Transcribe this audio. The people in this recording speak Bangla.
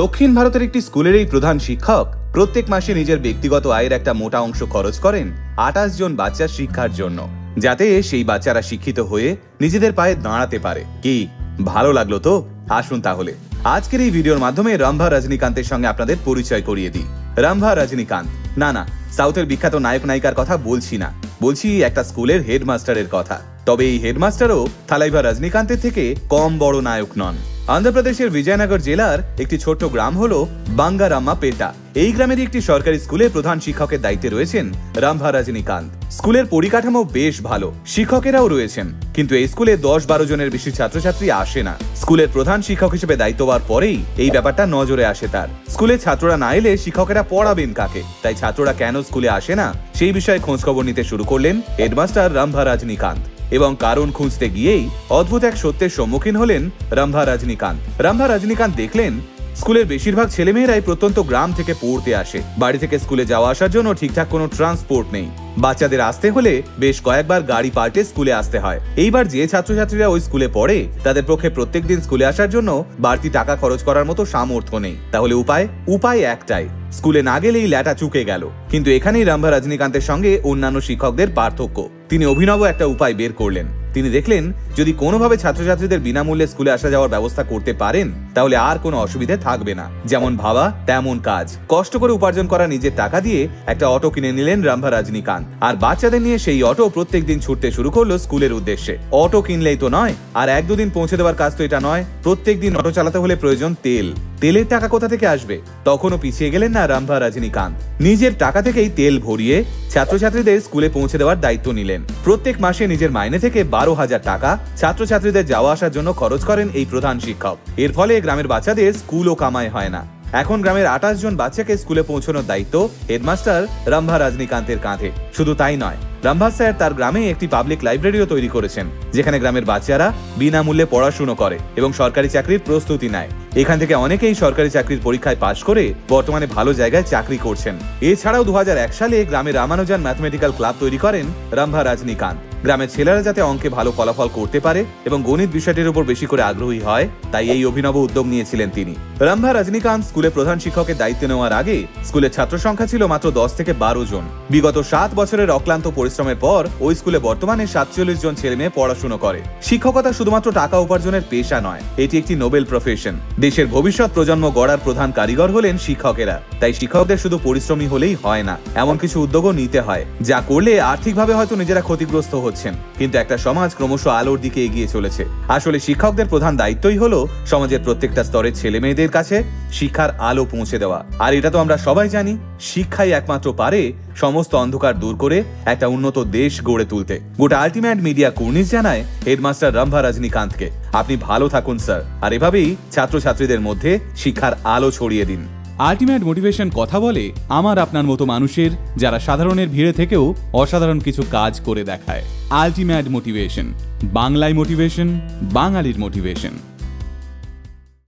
দক্ষিণ ভারতের একটি স্কুলের এই প্রধান শিক্ষক প্রত্যেক মাসে নিজের ব্যক্তিগত আয়ের একটা মোটা অংশ খরচ করেন 28 জন বাচ্চার শিক্ষার জন্য, যাতে সেই বাচ্চারা শিক্ষিত হয়ে নিজেদের পায়ে দাঁড়াতে পারে। কি ভালো লাগলো তো? আসুন তাহলে আজকের এই ভিডিওর মাধ্যমে রম্ভা রজনীকান্তের সঙ্গে আপনাদের পরিচয় করিয়ে দিই। রম্ভা রজনীকান্ত না, সাউথের বিখ্যাত নায়ক নায়িকার কথা বলছি না, বলছি একটা স্কুলের হেডমাস্টারের কথা। তবে এই হেডমাস্টারও থালাইভা রজনীকান্তের থেকে কম বড় নায়ক নন। অন্ধ্রপ্রদেশের বিজয়নগর জেলার একটি ছোট্ট গ্রাম হলো বাঙ্গারাম্মাপেটা। এই গ্রামের একটি সরকারি স্কুলে প্রধান শিক্ষকের দায়িত্বে রয়েছেন রম্ভা রজনীকান্ত। স্কুলের পরিকাঠামো বেশ ভালো, শিক্ষকেরাও রয়েছেন, কিন্তু এই স্কুলে 10-12 জনের বেশি ছাত্রছাত্রী আসে না। স্কুলের প্রধান শিক্ষক হিসেবে দায়িত্ব হওয়ার পরেই এই ব্যাপারটা নজরে আসে তার। স্কুলে ছাত্ররা না এলে শিক্ষকেরা পড়াবেন কাকে? তাই ছাত্ররা কেন স্কুলে আসে না সেই বিষয়ে খোঁজখবর নিতে শুরু করলেন হেডমাস্টার রম্ভা রজনীকান্ত। এবং কারণ খুঁজতে গিয়েই অদ্ভুত এক সত্যের সম্মুখীন হলেন রম্ভা রজনীকান্ত। রম্ভা রজনীকান্ত দেখলেন স্কুলের বেশিরভাগ ছেলেমেয়েরাই প্রত্যন্ত গ্রাম থেকে পড়তে আসে। বাড়ি থেকে স্কুলে যাওয়া আসার জন্য ঠিকঠাক কোনো ট্রান্সপোর্ট নেই। বাচ্চাদের আসতে হলে বেশ কয়েকবার গাড়ি পাল্টে স্কুলে আসতে হয়। এইবার যে ছাত্রছাত্রীরা ওই স্কুলে পড়ে তাদের পক্ষে প্রত্যেকদিন স্কুলে আসার জন্য বাড়তি টাকা খরচ করার মতো সামর্থ্য নেই। তাহলে উপায় একটাই, স্কুলে না গেলেই ল্যাটা চুকে গেল। কিন্তু এখানেই রম্ভা রজনীকান্তের সঙ্গে অন্যান্য শিক্ষকদের পার্থক্য। তিনি অভিনব একটা উপায় বের করলেন। তিনি দেখলেন যদি কোনোভাবে ছাত্রছাত্রীদের বিনামূল্যে স্কুলে আসা যাওয়ার ব্যবস্থা করতে পারেন তাহলে আর কোনো অসুবিধে থাকবে না। যেমন ভাবা তেমন কাজ। কষ্ট করে উপার্জন করা নিজের টাকা দিয়ে একটা অটো কিনে নিলেন রম্ভা রজনীকান্ত, আর বাচ্চাদের নিয়ে সেই অটো প্রত্যেক দিন ছুটতে শুরু করলো স্কুলের উদ্দেশ্যে। অটো কিনলেই তো নয়, আর 1-2 দিন পৌঁছে দেওয়ার কাজ তো এটা নয়। প্রত্যেক দিন অটো চালাতে হলে প্রয়োজন তেলের টাকা কোথা থেকে আসবে? তখনও পিছিয়ে গেলেন না রম্ভা রজনীকান্ত। নিজের টাকা থেকেই তেল ভরিয়ে ছাত্রছাত্রীদের স্কুলে পৌঁছে দেওয়ার দায়িত্ব নিলেন। প্রত্যেক মাসে নিজের মাইনে থেকে 12,000 টাকা ছাত্রছাত্রীদের যাওয়া আসার জন্য খরচ করেন এই প্রধান শিক্ষক। এর ফলে গ্রামের বাচ্চাদের স্কুলও কামাই হয় না। এখন গ্রামের 28 জন বাচ্চাকে স্কুলে পৌঁছানোর দায়িত্ব হেডমাস্টার রম্ভা রজনীকান্তের কাঁধে। শুধু তাই নয়, রম্ভা স্যার তার গ্রামে একটি পাবলিক লাইব্রেরিও তৈরি করেছেন, যেখানে গ্রামের বাচ্চারা বিনামূল্যে পড়াশুনো করে এবং সরকারি চাকরির প্রস্তুতি নেয়। এখান থেকে অনেকেই সরকারি চাকরির পরীক্ষায় পাশ করে বর্তমানে ভালো জায়গায় চাকরি করছেন। এছাড়াও 2001 সালে গ্রামে রামানুজান ম্যাথমেটিক্যাল ক্লাব তৈরি করেন রম্ভা রজনীকান্ত। গ্রামের ছেলেরা যাতে অঙ্কে ভালো ফলাফল করতে পারে এবং গণিত বিষয়টির উপর বেশি করে আগ্রহী হয়, তাই এই অভিনব উদ্যোগ নিয়েছিলেন তিনি। রম্ভা রজনীকান্ত স্কুলে প্রধান শিক্ষকের দায়িত্ব নেওয়ার আগে স্কুলের ছাত্র সংখ্যা ছিল মাত্র 10 থেকে 12 জন। বিগত 7 বছরের অক্লান্ত পরিশ্রমের পর ওই স্কুলে বর্তমানে 47 জন ছেলে মেয়ে পড়াশুনো করে। শিক্ষকতা শুধুমাত্র টাকা উপার্জনের পেশা নয়, এটি একটি নোবেল প্রফেশন। দেশের ভবিষ্যৎ প্রজন্ম গড়ার প্রধান কারিগর হলেন শিক্ষকেরা। তাই শিক্ষকদের শুধু পরিশ্রমী হলেই হয় না, এমন কিছু উদ্যোগও নিতে হয়, যা করলে আর্থিকভাবে হয়তো নিজেরা ক্ষতিগ্রস্ত হচ্ছেন, কিন্তু একটা সমাজ ক্রমশ আলোর দিকে এগিয়ে চলেছে। আসলে শিক্ষকদের প্রধান দায়িত্বই হলো সমাজের প্রত্যেকটা স্তরের ছেলে মেয়েদের কাছে শিক্ষার আলো পৌঁছে দেওয়া। আর এটা তো আমরা সবাই জানি, শিক্ষাই একমাত্র পারে সমস্ত অন্ধকার দূর করে একটা উন্নত দেশ গড়ে তুলতে। গোটা আলটিমেট মিডিয়া কুর্নিশ জানায় হেডমাস্টার রম্ভা রজনীকান্তকে। আপনি ভালো থাকুন স্যার, আর এভাবেই ছাত্রছাত্রীদের মধ্যে শিক্ষার আলো ছড়িয়ে দিন। আলটিমেট মোটিভেশন কথা বলে আমার আপনার মতো মানুষের, যারা সাধারণের ভিড়ে থেকেও অসাধারণ কিছু কাজ করে দেখায়। আলটিমেট মোটিভেশন, বাংলায় মোটিভেশন, বাঙালির মোটিভেশন।